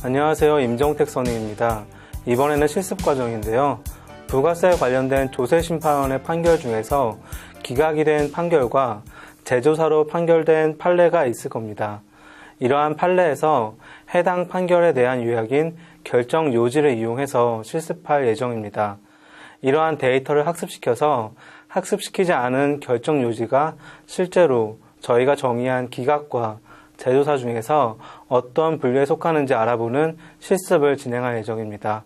안녕하세요. 임정택 선임입니다. 이번에는 실습 과정인데요. 부가세 관련된 조세심판원의 판결 중에서 기각이 된 판결과 재조사로 판결된 판례가 있을 겁니다. 이러한 판례에서 해당 판결에 대한 요약인 결정 요지를 이용해서 실습할 예정입니다. 이러한 데이터를 학습시켜서 학습시키지 않은 결정 요지가 실제로 저희가 정의한 기각과 재조사 중에서 어떤 분류에 속하는지 알아보는 실습을 진행할 예정입니다.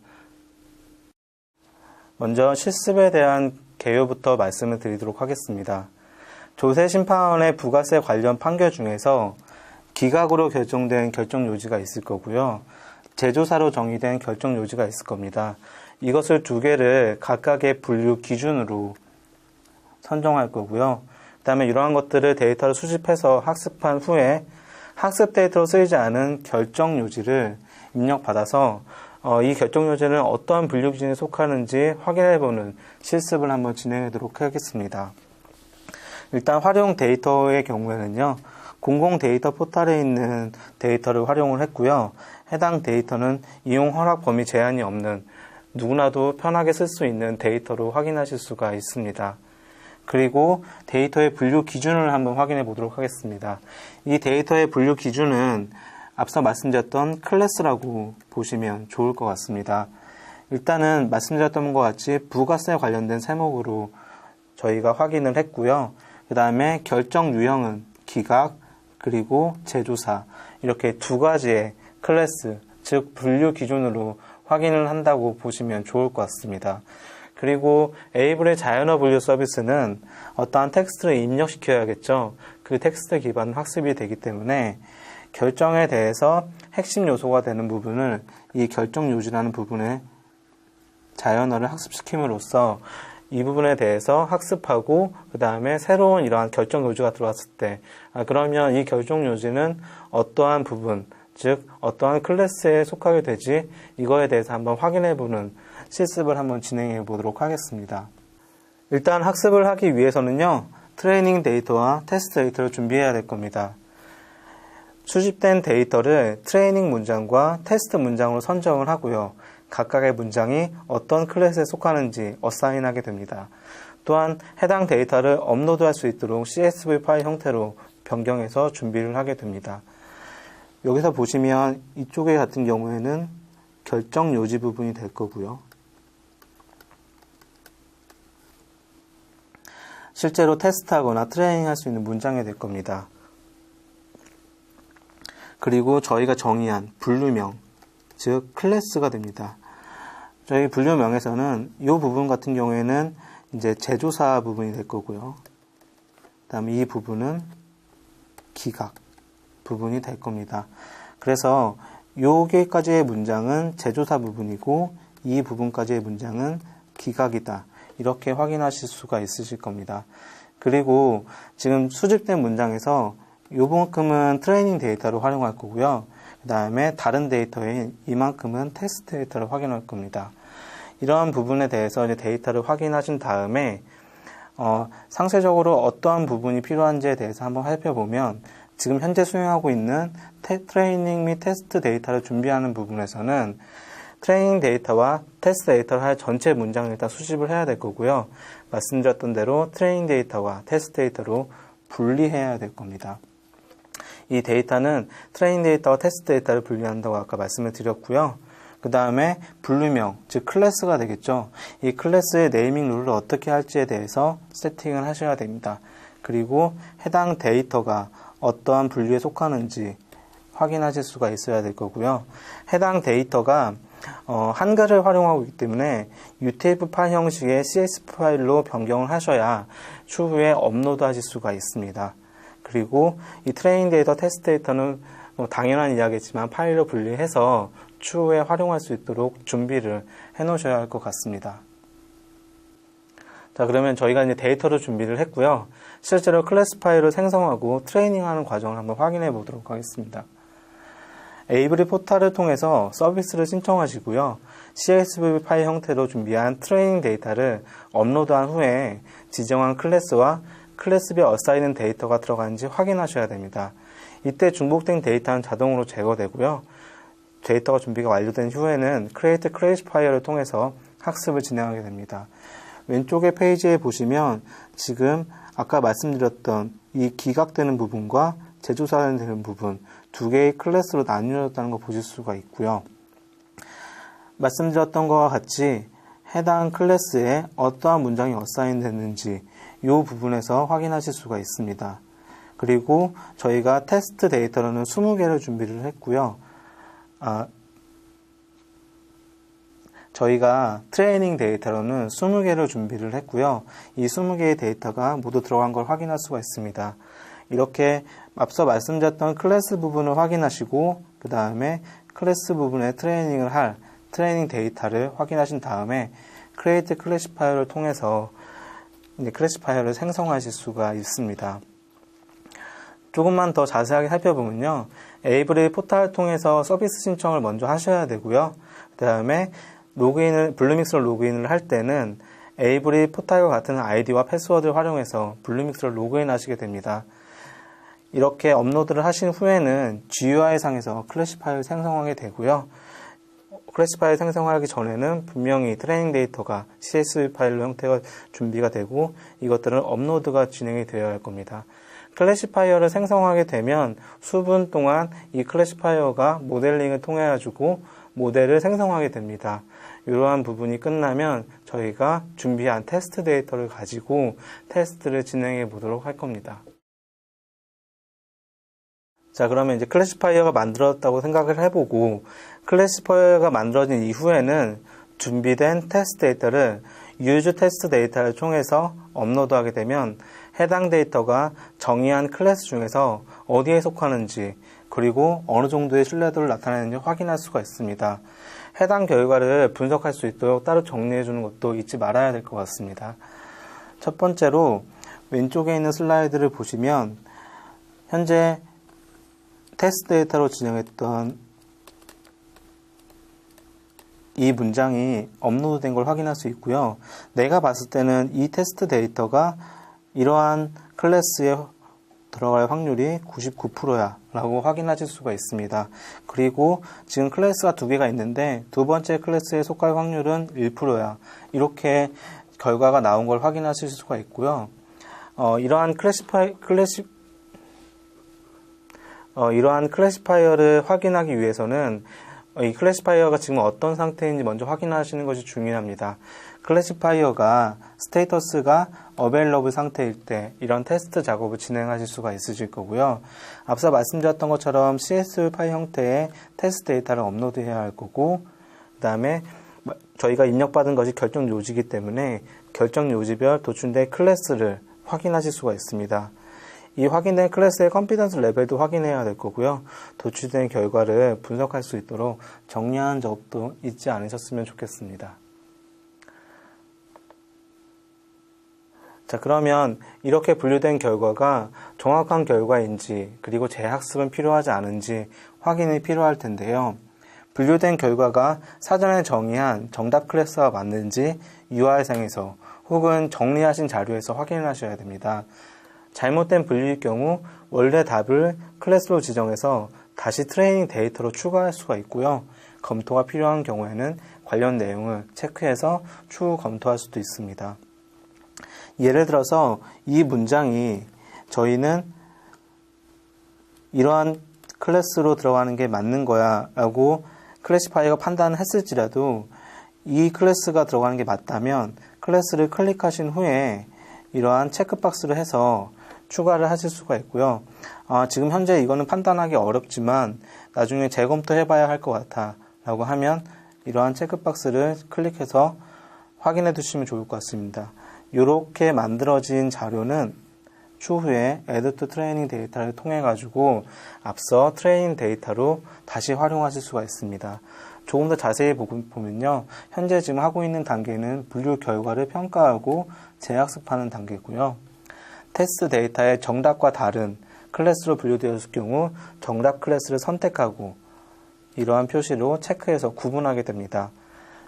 먼저 실습에 대한 개요부터 말씀을 드리도록 하겠습니다. 조세심판원의 부가세 관련 판결 중에서 기각으로 결정된 결정 요지가 있을 거고요. 재조사로 정의된 결정 요지가 있을 겁니다. 이것을 두 개를 각각의 분류 기준으로 선정할 거고요. 그 다음에 이러한 것들을 데이터를 수집해서 학습한 후에 학습 데이터로 쓰이지 않은 결정 요지를 입력받아서 이 결정 요지는 어떠한 분류 기준에 속하는지 확인해보는 실습을 한번 진행하도록 하겠습니다. 일단 활용 데이터의 경우에는요. 공공 데이터 포털에 있는 데이터를 활용을 했고요. 해당 데이터는 이용 허락 범위 제한이 없는 누구나도 편하게 쓸 수 있는 데이터로 확인하실 수가 있습니다. 그리고 데이터의 분류 기준을 한번 확인해 보도록 하겠습니다. 이 데이터의 분류 기준은 앞서 말씀드렸던 클래스라고 보시면 좋을 것 같습니다. 일단은 말씀드렸던 것과 같이 부가세 관련된 세목으로 저희가 확인을 했고요. 그 다음에 결정 유형은 기각, 그리고 재조사 이렇게 두 가지의 클래스, 즉 분류 기준으로 확인을 한다고 보시면 좋을 것 같습니다. 그리고 에이블의 자연어 분류 서비스는 어떠한 텍스트를 입력시켜야겠죠. 그 텍스트 기반 학습이 되기 때문에 결정에 대해서 핵심 요소가 되는 부분을 이 결정 요지라는 부분에 자연어를 학습시킴으로써 이 부분에 대해서 학습하고 그 다음에 새로운 이러한 결정 요지가 들어왔을 때 그러면 이 결정 요지는 어떠한 부분, 즉 어떠한 클래스에 속하게 되지 이거에 대해서 한번 확인해보는 실습을 한번 진행해 보도록 하겠습니다. 일단 학습을 하기 위해서는요. 트레이닝 데이터와 테스트 데이터를 준비해야 될 겁니다. 수집된 데이터를 트레이닝 문장과 테스트 문장으로 선정을 하고요. 각각의 문장이 어떤 클래스에 속하는지 어사인하게 됩니다. 또한 해당 데이터를 업로드할 수 있도록 CSV 파일 형태로 변경해서 준비를 하게 됩니다. 여기서 보시면 이쪽에 같은 경우에는 결정 요지 부분이 될 거고요. 실제로 테스트하거나 트레이닝할 수 있는 문장이 될 겁니다. 그리고 저희가 정의한 분류명, 즉 클래스가 됩니다. 저희 분류명에서는 이 부분 같은 경우에는 이제 재조사 부분이 될 거고요. 그다음에 이 부분은 기각 부분이 될 겁니다. 그래서 여기까지의 문장은 재조사 부분이고 이 부분까지의 문장은 기각이다. 이렇게 확인하실 수가 있으실 겁니다. 그리고 지금 수집된 문장에서 요만큼은 트레이닝 데이터를 활용할 거고요. 그 다음에 다른 데이터인 이만큼은 테스트 데이터를 확인할 겁니다. 이러한 부분에 대해서 이제 데이터를 확인하신 다음에 상세적으로 어떠한 부분이 필요한지에 대해서 한번 살펴보면 지금 현재 수행하고 있는 트레이닝 및 테스트 데이터를 준비하는 부분에서는 트레이닝 데이터와 테스트 데이터를 할 전체 문장을 일단 수집을 해야 될 거고요. 말씀드렸던 대로 트레이닝 데이터와 테스트 데이터로 분리해야 될 겁니다. 이 데이터는 트레이닝 데이터와 테스트 데이터를 분리한다고 아까 말씀을 드렸고요. 그 다음에 분류명, 즉 클래스가 되겠죠. 이 클래스의 네이밍 룰을 어떻게 할지에 대해서 세팅을 하셔야 됩니다. 그리고 해당 데이터가 어떠한 분류에 속하는지 확인하실 수가 있어야 될 거고요. 해당 데이터가 한글을 활용하고 있기 때문에 UTF 파일 형식의 CSV 파일로 변경을 하셔야 추후에 업로드 하실 수가 있습니다. 그리고 이 트레이닝 데이터, 테스트 데이터는 당연한 이야기지만 파일로 분리해서 추후에 활용할 수 있도록 준비를 해 놓으셔야 할 것 같습니다. 자, 그러면 저희가 이제 데이터를 준비를 했고요. 실제로 클래스 파일을 생성하고 트레이닝하는 과정을 한번 확인해 보도록 하겠습니다. 에이블리 포털을 통해서 서비스를 신청하시고요. CSV 파일 형태로 준비한 트레이닝 데이터를 업로드한 후에 지정한 클래스와 클래스별 어사이는 데이터가 들어가는지 확인하셔야 됩니다. 이때 중복된 데이터는 자동으로 제거되고요. 데이터가 준비가 완료된 후에는 Create Classifier를 통해서 학습을 진행하게 됩니다. 왼쪽의 페이지에 보시면 지금 아까 말씀드렸던 이 기각되는 부분과 재조사되는 부분 두 개의 클래스로 나뉘어졌다는 걸 보실 수가 있고요. 말씀드렸던 것과 같이 해당 클래스에 어떠한 문장이 어사인 됐는지 이 부분에서 확인하실 수가 있습니다. 그리고 저희가 테스트 데이터로는 20개를 준비를 했고요. 저희가 트레이닝 데이터로는 20개를 준비를 했고요. 이 20개의 데이터가 모두 들어간 걸 확인할 수가 있습니다. 이렇게 앞서 말씀드렸던 클래스 부분을 확인하시고 그 다음에 클래스 부분에 트레이닝을 할 트레이닝 데이터를 확인하신 다음에 Create Classifier를 통해서 클래시파이어를 생성하실 수가 있습니다. 조금만 더 자세하게 살펴보면요. 에이브리 포탈을 통해서 서비스 신청을 먼저 하셔야 되고요. 그 다음에 블루믹스로 로그인을 할 때는 에이브리 포탈과 같은 아이디와 패스워드를 활용해서 블루믹스로 로그인 하시게 됩니다. 이렇게 업로드를 하신 후에는 GUI 상에서 클래시파이어를 생성하게 되고요. 클래시파이어 생성하기 전에는 분명히 트레이닝 데이터가 CSV 파일로 형태가 준비가 되고 이것들은 업로드가 진행이 되어야 할 겁니다. 클래시파이어를 생성하게 되면 수분 동안 이 클래시파이어가 모델링을 통해 가지고 모델을 생성하게 됩니다. 이러한 부분이 끝나면 저희가 준비한 테스트 데이터를 가지고 테스트를 진행해 보도록 할 겁니다. 자, 그러면 이제 클래시파이어가 만들어졌다고 생각을 해보고 클래시파이어가 만들어진 이후에는 준비된 테스트 데이터를 유즈 테스트 데이터를 통해서 업로드하게 되면 해당 데이터가 정의한 클래스 중에서 어디에 속하는지 그리고 어느 정도의 신뢰도를 나타내는지 확인할 수가 있습니다. 해당 결과를 분석할 수 있도록 따로 정리해 주는 것도 잊지 말아야 될 것 같습니다. 첫 번째로 왼쪽에 있는 슬라이드를 보시면 현재 테스트 데이터로 진행했던 이 문장이 업로드된 걸 확인할 수 있고요. 내가 봤을 때는 이 테스트 데이터가 이러한 클래스에 들어갈 확률이 99%야 라고 확인하실 수가 있습니다. 그리고 지금 클래스가 두 개가 있는데 두 번째 클래스에 속할 확률은 1%야. 이렇게 결과가 나온 걸 확인하실 수가 있고요. 이러한 클래시파이어를 확인하기 위해서는 이 클래시파이어가 지금 어떤 상태인지 먼저 확인하시는 것이 중요합니다. 클래시파이어가 스테이터스가 어베일러블 상태일 때 이런 테스트 작업을 진행하실 수가 있으실 거고요. 앞서 말씀드렸던 것처럼 CSV 파일 형태의 테스트 데이터를 업로드해야 할 거고 그 다음에 저희가 입력받은 것이 결정 요지이기 때문에 결정 요지별 도출된 클래스를 확인하실 수가 있습니다. 이 확인된 클래스의 컨피던스 레벨도 확인해야 될 거고요. 도출된 결과를 분석할 수 있도록 정리하는 작업도 잊지 않으셨으면 좋겠습니다. 자, 그러면 이렇게 분류된 결과가 정확한 결과인지 그리고 재학습은 필요하지 않은지 확인이 필요할 텐데요. 분류된 결과가 사전에 정의한 정답 클래스와 맞는지 UI상에서 혹은 정리하신 자료에서 확인을 하셔야 됩니다. 잘못된 분류일 경우 원래 답을 클래스로 지정해서 다시 트레이닝 데이터로 추가할 수가 있고요. 검토가 필요한 경우에는 관련 내용을 체크해서 추후 검토할 수도 있습니다. 예를 들어서 이 문장이 저희는 이러한 클래스로 들어가는 게 맞는 거야 라고 클래시파이어가 판단을 했을지라도 이 클래스가 들어가는 게 맞다면 클래스를 클릭하신 후에 이러한 체크박스를 해서 추가를 하실 수가 있고요. 지금 현재 이거는 판단하기 어렵지만 나중에 재검토 해봐야 할 것 같아 라고 하면 이러한 체크박스를 클릭해서 확인해 두시면 좋을 것 같습니다. 이렇게 만들어진 자료는 추후에 Add to Training 데이터를 통해 가지고 앞서 트레이닝 데이터로 다시 활용하실 수가 있습니다. 조금 더 자세히 보면요. 현재 지금 하고 있는 단계는 분류 결과를 평가하고 재학습하는 단계고요. 테스트 데이터의 정답과 다른 클래스로 분류되었을 경우 정답 클래스를 선택하고 이러한 표시로 체크해서 구분하게 됩니다.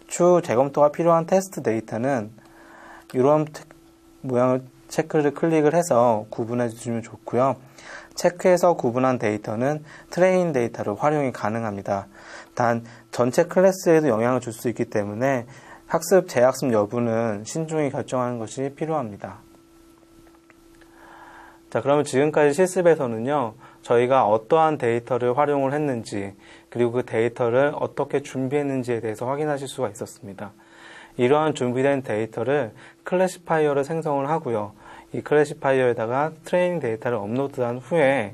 추후 재검토가 필요한 테스트 데이터는 이러한 모양을 체크를 클릭을 해서 구분해 주시면 좋고요. 체크해서 구분한 데이터는 트레인 데이터로 활용이 가능합니다. 단 전체 클래스에도 영향을 줄 수 있기 때문에 학습, 재학습 여부는 신중히 결정하는 것이 필요합니다. 자, 그러면 지금까지 실습에서는요, 저희가 어떠한 데이터를 활용을 했는지, 그리고 그 데이터를 어떻게 준비했는지에 대해서 확인하실 수가 있었습니다. 이러한 준비된 데이터를 클래시파이어를 생성을 하고요. 이 클래시파이어에다가 트레이닝 데이터를 업로드한 후에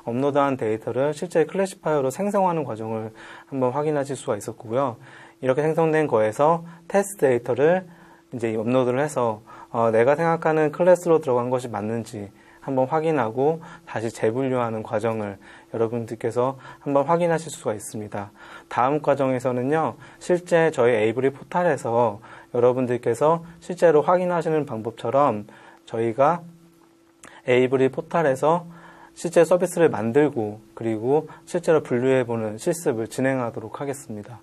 업로드한 데이터를 실제 클래시파이어로 생성하는 과정을 한번 확인하실 수가 있었고요. 이렇게 생성된 거에서 테스트 데이터를 이제 업로드를 해서 내가 생각하는 클래스로 들어간 것이 맞는지 한번 확인하고 다시 재분류하는 과정을 여러분들께서 한번 확인하실 수가 있습니다. 다음 과정에서는요, 실제 저희 에이브리 포탈에서 여러분들께서 실제로 확인하시는 방법처럼 저희가 에이브리 포탈에서 실제 서비스를 만들고 그리고 실제로 분류해보는 실습을 진행하도록 하겠습니다.